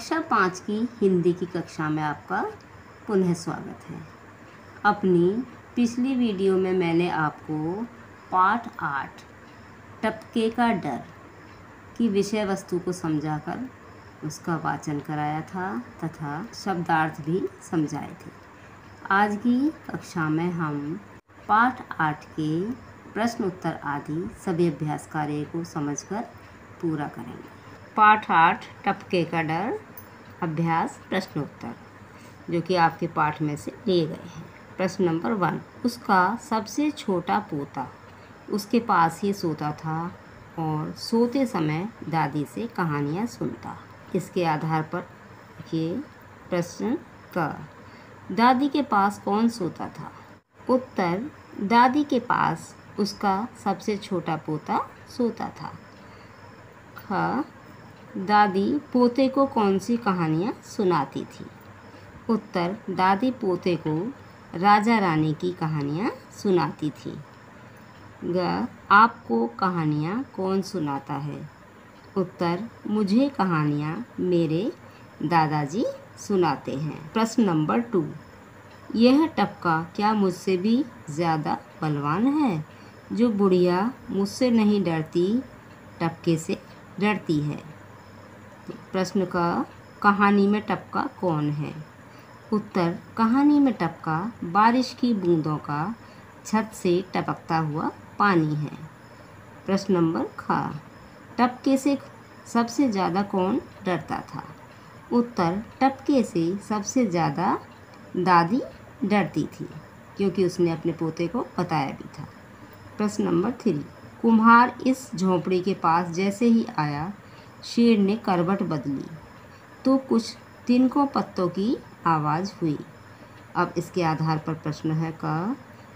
कक्षा 5 की हिंदी की कक्षा में आपका पुनः स्वागत है। अपनी पिछली वीडियो में मैंने आपको पाठ 8 टपके का डर की विषय वस्तु को समझाकर उसका वाचन कराया था तथा शब्दार्थ भी समझाए थे। आज की कक्षा में हम पाठ 8 के प्रश्न उत्तर आदि सभी अभ्यास कार्य को समझकर पूरा करेंगे। पाठ 8 टपके का डर अभ्यास प्रश्न उत्तर, जो कि आपके पाठ में से लिए गए हैं। प्रश्न नंबर 1, उसका सबसे छोटा पोता उसके पास ही सोता था और सोते समय दादी से कहानियाँ सुनता। इसके आधार पर ये प्रश्न का दादी के पास कौन सोता था? उत्तर, दादी के पास उसका सबसे छोटा पोता सोता था। ख, दादी पोते को कौन सी कहानियाँ सुनाती थी? उत्तर, दादी पोते को राजा रानी की कहानियाँ सुनाती थी। ग, आपको कहानियाँ कौन सुनाता है? उत्तर, मुझे कहानियाँ मेरे दादाजी सुनाते हैं। प्रश्न नंबर 2, यह टपका क्या मुझसे भी ज़्यादा बलवान है? जो बुढ़िया मुझसे नहीं डरती, टपके से डरती है। तो प्रश्न का कहानी में टपका कौन है? उत्तर, कहानी में टपका बारिश की बूंदों का छत से टपकता हुआ पानी है। प्रश्न नंबर ख, टपके से सबसे ज़्यादा कौन डरता था? उत्तर, टपके से सबसे ज़्यादा दादी डरती थी, क्योंकि उसने अपने पोते को बताया भी था। प्रश्न नंबर 3, कुम्हार इस झोंपड़ी के पास जैसे ही आया, शेर ने करवट बदली तो कुछ तिनकों पत्तों की आवाज़ हुई। अब इसके आधार पर प्रश्न है का,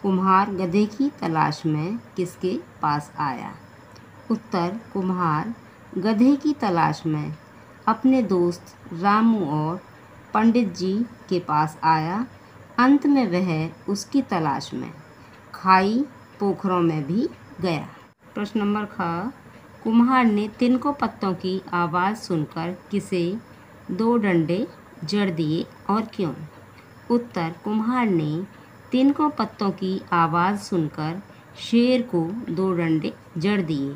कुम्हार गधे की तलाश में किसके पास आया? उत्तर, कुम्हार गधे की तलाश में अपने दोस्त रामू और पंडित जी के पास आया। अंत में वह उसकी तलाश में खाई पोखरों में भी गया। प्रश्न नंबर ख, कुम्हार ने तिनकों पत्तों की आवाज़ सुनकर किसे 2 डंडे जड़ दिए और क्यों? उत्तर, कुम्हार ने तिनकों पत्तों की आवाज़ सुनकर शेर को 2 डंडे जड़ दिए,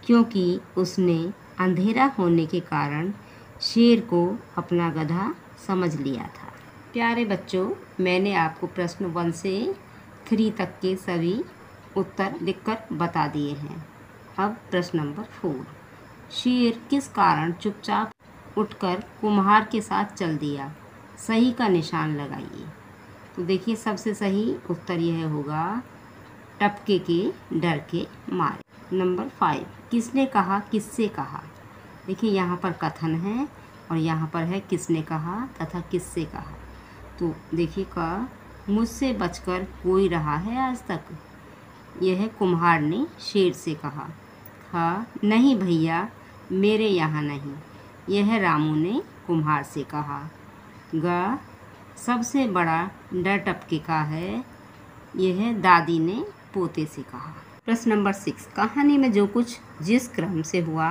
क्योंकि उसने अंधेरा होने के कारण शेर को अपना गधा समझ लिया था। प्यारे बच्चों, मैंने आपको प्रश्न 1 से 3 तक के सभी उत्तर लिखकर बता दिए हैं। अब प्रश्न नंबर 4, शेर किस कारण चुपचाप उठकर कुम्हार के साथ चल दिया? सही का निशान लगाइए। तो देखिए, सबसे सही उत्तर यह होगा टपके के डर के मारे। नंबर 5, किसने कहा किससे कहा? देखिए, यहाँ पर कथन है और यहाँ पर है किसने कहा तथा किससे कहा। तो देखिए का, मुझसे बचकर कोई रहा है आज तक? यह कुम्हार ने शेर से कहा। हाँ, नहीं भैया, मेरे यहाँ नहीं। यह रामू ने कुम्हार से कहा। ग, सबसे बड़ा डर टपके का है। यह दादी ने पोते से कहा। प्रश्न नंबर 6, कहानी में जो कुछ जिस क्रम से हुआ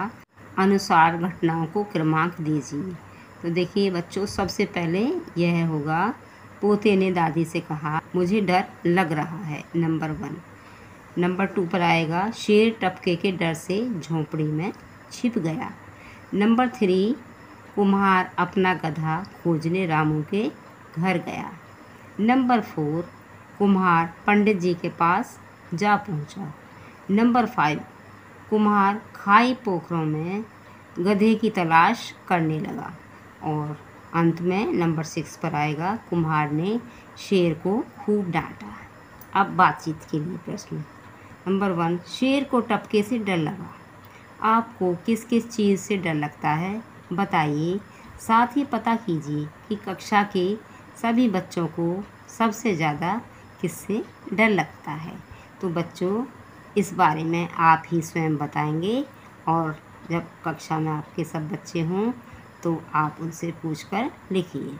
अनुसार घटनाओं को क्रमांक दीजिए। तो देखिए बच्चों, सबसे पहले यह होगा, पोते ने दादी से कहा, मुझे डर लग रहा है, नंबर 1। नंबर 2 पर आएगा, शेर टपके के डर से झोंपड़ी में छिप गया। नंबर 3, कुम्हार अपना गधा खोजने रामू के घर गया। नंबर 4, कुम्हार पंडित जी के पास जा पहुंचा। नंबर 5, कुम्हार खाई पोखरों में गधे की तलाश करने लगा। और अंत में नंबर 6 पर आएगा, कुम्हार ने शेर को खूब डांटा। अब बातचीत के लिए प्रश्न। नंबर 1, शेर को टपके से डर लगा। आपको किस किस चीज़ से डर लगता है बताइए। साथ ही पता कीजिए कि कक्षा के सभी बच्चों को सबसे ज़्यादा किससे डर लगता है। तो बच्चों, इस बारे में आप ही स्वयं बताएंगे, और जब कक्षा में आपके सब बच्चे हों तो आप उनसे पूछकर लिखिए।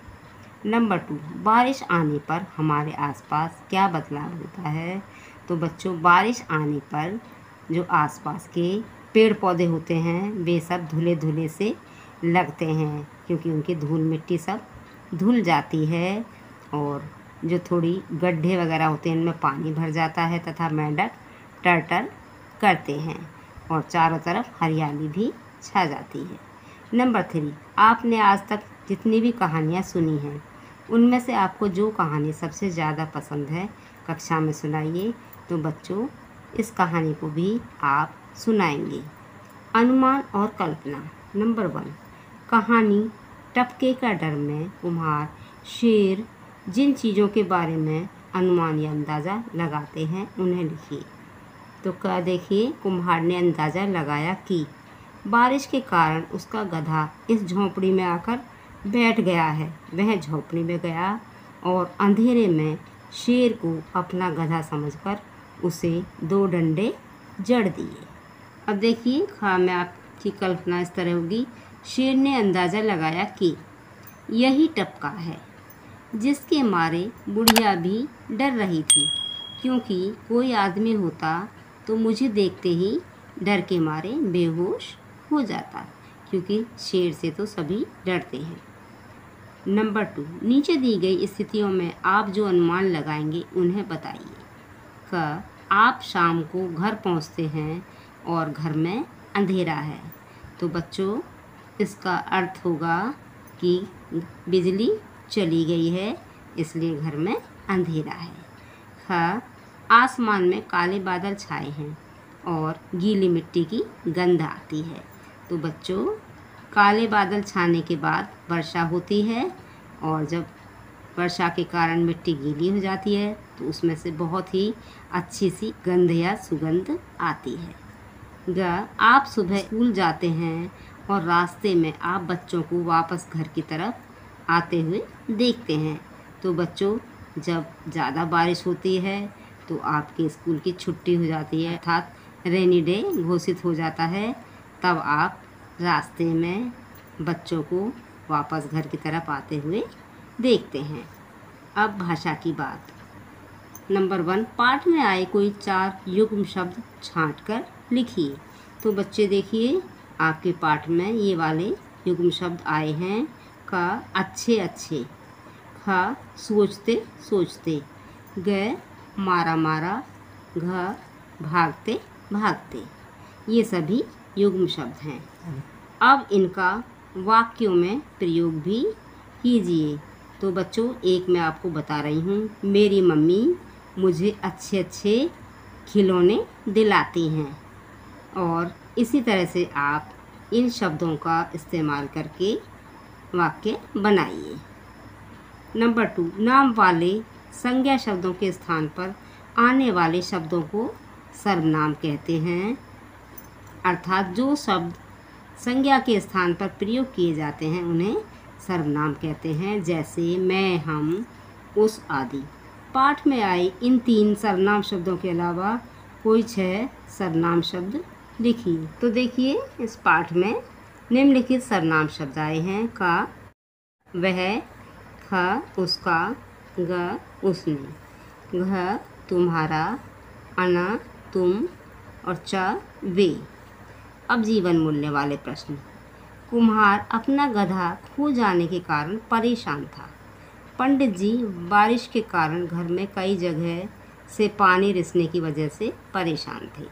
नंबर 2, बारिश आने पर हमारे आसपास क्या बदलाव होता है? तो बच्चों, बारिश आने पर जो आसपास के पेड़ पौधे होते हैं वे सब धुले धुले से लगते हैं, क्योंकि उनकी धूल मिट्टी सब धुल जाती है और जो थोड़ी गड्ढे वगैरह होते हैं इनमें पानी भर जाता है तथा मेंढक टर्टल करते हैं और चारों तरफ हरियाली भी छा जाती है। नंबर 3, आपने आज तक जितनी भी कहानियाँ सुनी हैं उनमें से आपको जो कहानी सबसे ज़्यादा पसंद है कक्षा में सुनाइए। तो बच्चों इस कहानी को भी आप सुनाएंगे। अनुमान और कल्पना। नंबर 1, कहानी टपके का डर में कुम्हार शेर जिन चीज़ों के बारे में अनुमान या अंदाज़ा लगाते हैं उन्हें लिखिए। तो क्या देखिए, कुम्हार ने अंदाज़ा लगाया कि बारिश के कारण उसका गधा इस झोंपड़ी में आकर बैठ गया है। वह झोंपड़ी में गया और अंधेरे में शेर को अपना गधा समझकर उसे 2 डंडे जड़ दिए। अब देखिए हाँ, मैं आपकी कल्पना इस तरह होगी। शेर ने अंदाज़ा लगाया कि यही टपका है जिसके मारे बुढ़िया भी डर रही थी, क्योंकि कोई आदमी होता तो मुझे देखते ही डर के मारे बेहोश हो जाता, क्योंकि शेर से तो सभी डरते हैं। नंबर 2, नीचे दी गई स्थितियों में आप जो अनुमान लगाएंगे उन्हें बताइए। क, आप शाम को घर पहुंचते हैं और घर में अंधेरा है। तो बच्चों इसका अर्थ होगा कि बिजली चली गई है, इसलिए घर में अंधेरा है। ख, आसमान में काले बादल छाए हैं और गीली मिट्टी की गंध आती है। तो बच्चों काले बादल छाने के बाद वर्षा होती है और जब वर्षा के कारण मिट्टी गीली हो जाती है तो उसमें से बहुत ही अच्छी सी गंध या सुगंध आती है। ग, आप सुबह स्कूल जाते हैं और रास्ते में आप बच्चों को वापस घर की तरफ आते हुए देखते हैं। तो बच्चों जब ज़्यादा बारिश होती है तो आपके स्कूल की छुट्टी हो जाती है, अर्थात रेनी डे घोषित हो जाता है। तब आप रास्ते में बच्चों को वापस घर की तरफ आते हुए देखते हैं। अब भाषा की बात। नंबर 1, पाठ में आए कोई 4 युग्म शब्द छांटकर लिखिए। तो बच्चे देखिए आपके पाठ में ये वाले युग्म शब्द आए हैं। क, अच्छे अच्छे। ख, सोचते सोचते। ग, मारा मारा। घ, भागते भागते। ये सभी युग्म शब्द हैं। अब इनका वाक्यों में प्रयोग भी कीजिए। तो बच्चों एक मैं आपको बता रही हूँ, मेरी मम्मी मुझे अच्छे अच्छे खिलौने दिलाती हैं। और इसी तरह से आप इन शब्दों का इस्तेमाल करके वाक्य बनाइए। नंबर 2, नाम वाले संज्ञा शब्दों के स्थान पर आने वाले शब्दों को सर्वनाम कहते हैं, अर्थात जो शब्द संज्ञा के स्थान पर प्रयोग किए जाते हैं उन्हें सर्वनाम कहते हैं, जैसे मैं, हम, उस आदि। पाठ में आए इन 3 सर्वनाम शब्दों के अलावा कोई 6 सर्वनाम शब्द लिखिए। तो देखिए इस पाठ में निम्नलिखित सर्वनाम शब्द आए हैं। का, वह। ख, उसका। ग, उसने। घ, तुम्हारा। अना, तुम। और च, वे। अब जीवन मूल्य वाले प्रश्न। कुम्हार अपना गधा खो जाने के कारण परेशान था। पंडित जी बारिश के कारण घर में कई जगह से पानी रिसने की वजह से परेशान थे।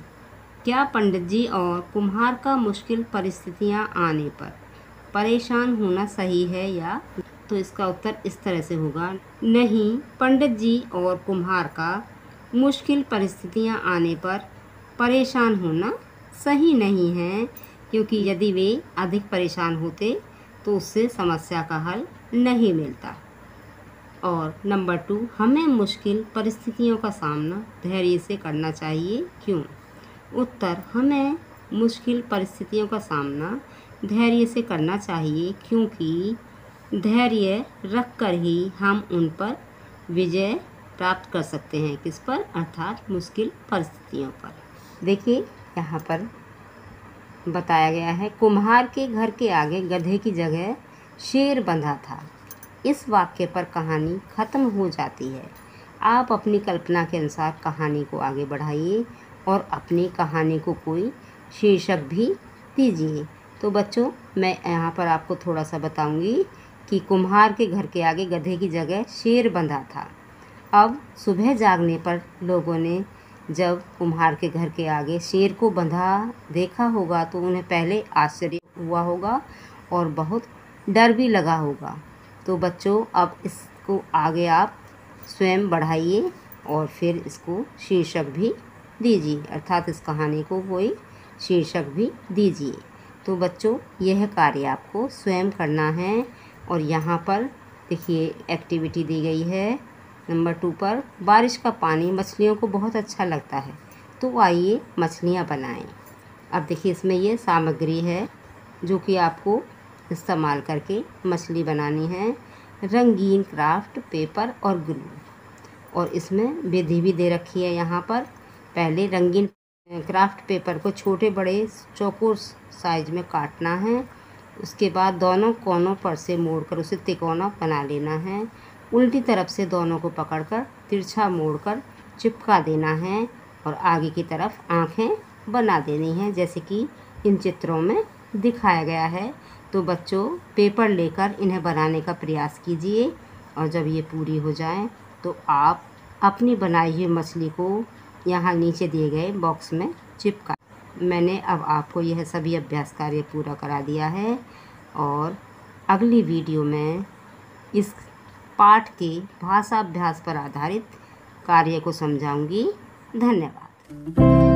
क्या पंडित जी और कुम्हार का मुश्किल परिस्थितियां आने पर परेशान होना सही है या? तो इसका उत्तर इस तरह से होगा, नहीं, पंडित जी और कुम्हार का मुश्किल परिस्थितियां आने पर परेशान होना सही नहीं है, क्योंकि यदि वे अधिक परेशान होते तो उससे समस्या का हल नहीं मिलता। और नंबर 2, हमें मुश्किल परिस्थितियों का सामना धैर्य से करना चाहिए, क्यों? उत्तर, हमें मुश्किल परिस्थितियों का सामना धैर्य से करना चाहिए क्योंकि धैर्य रखकर ही हम उन पर विजय प्राप्त कर सकते हैं। किस पर? अर्थात मुश्किल परिस्थितियों पर। देखिए यहाँ पर बताया गया है, कुम्हार के घर के आगे गधे की जगह शेर बंधा था। इस वाक्य पर कहानी ख़त्म हो जाती है। आप अपनी कल्पना के अनुसार कहानी को आगे बढ़ाइए और अपनी कहानी को कोई शीर्षक भी दीजिए। तो बच्चों मैं यहाँ पर आपको थोड़ा सा बताऊंगी कि कुम्हार के घर के आगे गधे की जगह शेर बंधा था। अब सुबह जागने पर लोगों ने जब कुम्हार के घर के आगे शेर को बंधा देखा होगा तो उन्हें पहले आश्चर्य हुआ होगा और बहुत डर भी लगा होगा। तो बच्चों अब इसको आगे आप स्वयं बढ़ाइए और फिर इसको शीर्षक भी दीजिए, अर्थात इस कहानी को कोई शीर्षक भी दीजिए। तो बच्चों यह कार्य आपको स्वयं करना है। और यहाँ पर देखिए एक्टिविटी दी गई है नंबर 2 पर, बारिश का पानी मछलियों को बहुत अच्छा लगता है, तो आइए मछलियाँ बनाएं। अब देखिए इसमें ये सामग्री है जो कि आपको इस्तेमाल करके मछली बनानी है। रंगीन क्राफ्ट पेपर और ग्लू, और इसमें विधि भी दे रखी है यहाँ पर। पहले रंगीन क्राफ्ट पेपर को छोटे बड़े चौकोर साइज में काटना है। उसके बाद दोनों कोनों पर से मोड़कर उसे तिकोना बना लेना है। उल्टी तरफ से दोनों को पकड़कर तिरछा मोड़कर चिपका देना है और आगे की तरफ आँखें बना देनी हैं, जैसे कि इन चित्रों में दिखाया गया है। तो बच्चों पेपर लेकर इन्हें बनाने का प्रयास कीजिए और जब ये पूरी हो जाए तो आप अपनी बनाई हुई मछली को यहाँ नीचे दिए गए बॉक्स में चिपका। मैंने अब आपको यह सभी अभ्यास कार्य पूरा करा दिया है और अगली वीडियो में इस पाठ के भाषा अभ्यास पर आधारित कार्य को समझाऊंगी। धन्यवाद।